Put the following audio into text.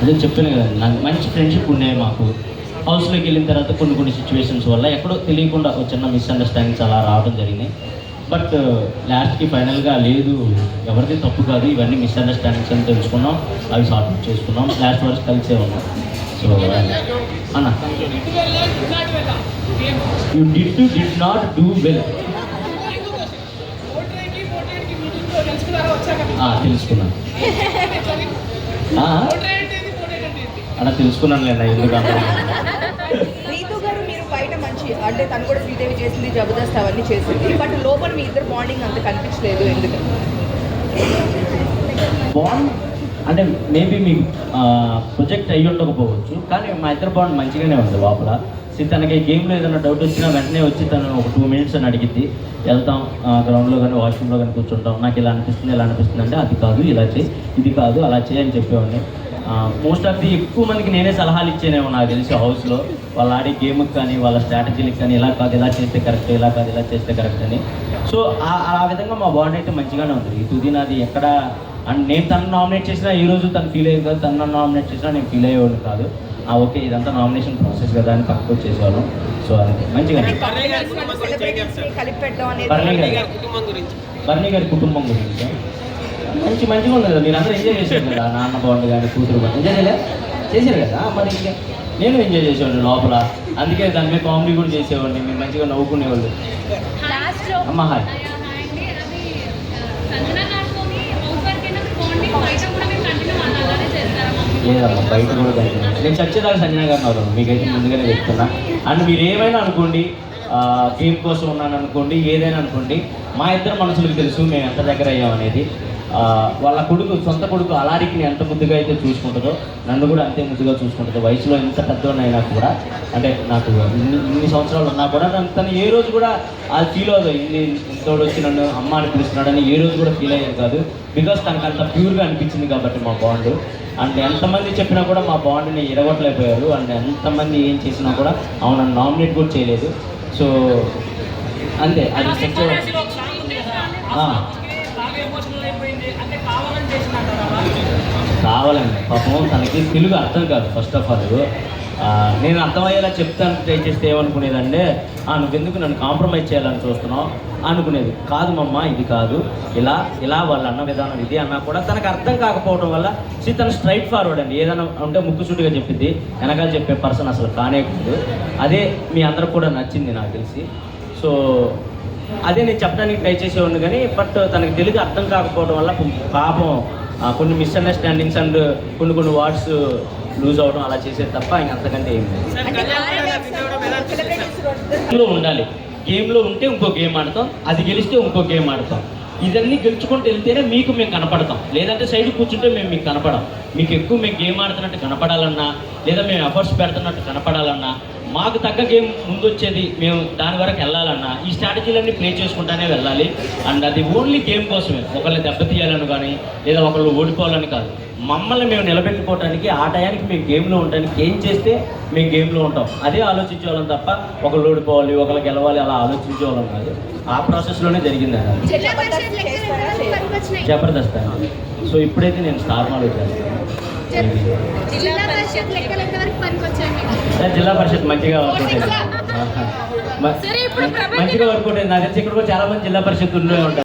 అదే చెప్పాను కదా, నాకు మంచి ఫ్రెండ్షిప్ ఉన్నాయి మాకు. హౌస్లోకి వెళ్ళిన తర్వాత కొన్ని సిచ్యువేషన్స్ వల్ల ఎక్కడో తెలియకుండా ఒక చిన్న మిస్అండర్స్టాండింగ్స్ అలా రావడం జరిగినాయి. బట్ లాస్ట్కి ఫైనల్గా లేదు, ఎవరిది తప్పు కాదు, ఇవన్నీ మిస్అండర్స్టాండింగ్స్ అని తెలుసుకున్నాం, అవి సార్ట్ అవుట్ చేసుకున్నాం, లాస్ట్ వరకు కలిసే ఉన్నాం. సో అన్న you did not do well. తెలుసుకున్నాను అలా తెలుసుకున్నాను లేదా ఎందుకంటే రీతు గారు మీరు బయట మంచి అంటే తను కూడా శ్రీదేవి చేసింది, జబర్దస్త్ అవన్నీ చేసింది, బట్ లోపల మీ ఇద్దరు బాండింగ్ అంత కనిపించలేదు ఎందుకంటే బాండ్ అంటే మేబీ మీకు ప్రొజెక్ట్ అయ్యి ఉండకపోవచ్చు, కానీ మా ఇద్దరు బాండ్ మంచిగానే ఉంది లోపల. తనకి గేమ్లో ఏదైనా డౌట్ వచ్చినా వెంటనే వచ్చి తను ఒక 2 minutes అని అడిగిద్ది, వెళ్తాం గ్రౌండ్లో కానీ వాష్రూమ్లో కానీ కూర్చుంటాం, నాకు ఇలా అనిపిస్తుంది అంటే అది కాదు ఇలా చేయి, ఇది కాదు అలా చేయని చెప్పేవాడిని. మోస్ట్ ఆఫ్ ది ఎక్కువ మందికి నేనే సలహాలు ఇచ్చేనేమో నాకు తెలిసి హౌస్లో, వాళ్ళు ఆడే గేమ్కి కానీ వాళ్ళ స్ట్రాటజీలకు కానీ ఇలా కాదు ఇలా చేస్తే కరెక్ట్, ఇలా కాదు ఇలా చేస్తే కరెక్ట్ అని. సో ఆ విధంగా మా బాండ్ అయితే మంచిగానే ఉంది. ఈ తుది నాది ఎక్కడ అండ్ నేను తను నామినేట్ చేసినా ఈ రోజు తను ఫీల్ అయ్యేది కాదు, తను నామినేట్ చేసినా నేను ఫీల్ అయ్యేవాడు కాదు. ఓకే ఇదంతా నామినేషన్ ప్రాసెస్ కదా అని పక్కకు వచ్చేసేవాళ్ళం. సో అది మంచిగా బర్నీ గారి కుటుంబం గురించి మంచిగా ఉంది కదా, మీరు అందరూ ఎంజాయ్ చేశారు కదా, నాన్న బాండ్ కానీ కూతురు బాండ్ ఎంజాయ్ చేశారు కదా, మరి ఇంకా నేను ఎంజాయ్ చేసేవాడిని లోపల, అందుకే దాని మీద కామెడీ కూడా చేసేవాడిని, మేము మంచిగా నవ్వుకునేవాళ్ళు. అమ్మ హాయ్ లేదమ్మా బయట కూడా కంటిన్యూ, నేను చచ్చేదాకా సంజన గారిని అవుతాను మీకైతే ముందుగానే చెప్తున్నా. అండ్ మీరు ఏమైనా అనుకోండి, గేమ్ కోసం ఉన్నాను అనుకోండి, ఏదైనా అనుకోండి, మా ఇద్దరు మనసులకు తెలుసు మేము ఎంత దగ్గర అయ్యామనేది. వాళ్ళ కొడుకు సొంత కొడుకు అలారికి ఎంత ముద్దుగా అయితే చూసుకుంటుందో నన్ను కూడా అంతే ముద్దుగా చూసుకుంటుంది. వయసులో ఎంత పెద్దవాడినైనా కూడా, అంటే నాకు ఇన్ని సంవత్సరాలు ఉన్నా కూడా తను ఏ రోజు కూడా అది ఫీల్ అవుతుంది, ఇంతోడు వచ్చి నన్ను అమ్మ అని పిలుస్తున్నాడని ఏ రోజు కూడా ఫీల్ అయ్యేది కాదు. బికాస్ తనకు అంత ప్యూర్గా అనిపించింది కాబట్టి మా బాండ్. అండ్ ఎంతమంది చెప్పినా కూడా మా బాండ్ని ఎరగొట్టలేకపోయారు. అండ్ ఎంతమంది ఏం చేసినా కూడా అవును నన్ను నామినేట్ కూడా చేయలేదు. సో అంతే, అది కావాలండి. పాపం తనకి తెలుగు అర్థం కాదు ఫస్ట్ ఆఫ్ ఆల్. నేను అర్థమయ్యేలా చెప్తాను ట్రై చేస్తే ఏమనుకునేదంటే నువ్వెందుకు నన్ను కాంప్రమైజ్ చేయాలని చూస్తున్నావు అనుకునేది. కాదు మమ్మ ఇది కాదు, ఇలా వాళ్ళు అన్న విధానం ఇది అన్నా కూడా తనకు అర్థం కాకపోవడం వల్ల తను స్ట్రైట్ ఫార్వర్డ్ అండి. ఏదైనా ఉంటే ముక్కుసూటిగా చెప్పింది, వెనకాల చెప్పే పర్సన్ అసలు కానే కాదు. అదే మీ అందరికి కూడా నచ్చింది నాకు తెలిసి. సో అదే నేను చెప్పడానికి ట్రై చేసేవాడిని, కానీ బట్ తనకి తెలుగు అర్థం కాకపోవడం వల్ల పాపం కొన్ని మిస్అండర్స్టాండింగ్స్ అండ్ కొన్ని వర్డ్స్ లూజ్ అవడం అలా చేసేది తప్ప ఇంకంతకంటే ఏం లేదు. ఉండాలి, గేమ్లో ఉంటే ఇంకో గేమ్ ఆడతాం, అది గెలిస్తే ఇంకో గేమ్ ఆడతాం. ఇదన్నీ గెలుచుకుంటూ వెళ్తేనే మీకు మేము కనపడతాం, లేదంటే సైడ్ కూర్చుంటే మేము మీకు కనపడం. మీకు ఎక్కువ మేము గేమ్ ఆడుతున్నట్టు కనపడాలన్నా, లేదా మేము ఎఫర్ట్స్ పెడుతున్నట్టు కనపడాలన్నా, మాకు తగ్గ గేమ్ ముందు వచ్చేది మేము దాని వరకు వెళ్ళాలన్నా ఈ స్ట్రాటజీలన్నీ ప్లే చేసుకుంటానే వెళ్ళాలి. అండ్ అది ఓన్లీ గేమ్ కోసమే, ఒకళ్ళని దెబ్బతీయాలని కానీ లేదా ఒకళ్ళు ఓడిపోవాలని కాదు. మమ్మల్ని మేము నిలబెట్టుకోవడానికి ఆ టయానికి మేము గేమ్లో ఉండడానికి ఏం చేస్తే మేము గేమ్లో ఉంటాం అదే ఆలోచించేవాళ్ళం తప్ప ఒకళ్ళు ఓడిపోవాలి ఒకళ్ళు గెలవాలి అలా ఆలోచించేవాళ్ళం కాదు. ఆ ప్రాసెస్లోనే జరిగింది అది జబర్దస్త్ అండి. సో ఇప్పుడైతే నేను స్టార్ మాలో చేస్తాను. జిల్లా పరిషత్ మంచిగా వర్కౌట్ అయింది, మంచిగా వర్కౌట్ అయింది. నాకు తెలిసి ఇక్కడ కూడా చాలా మంది జిల్లా పరిషత్ ఉండే ఉంటారు.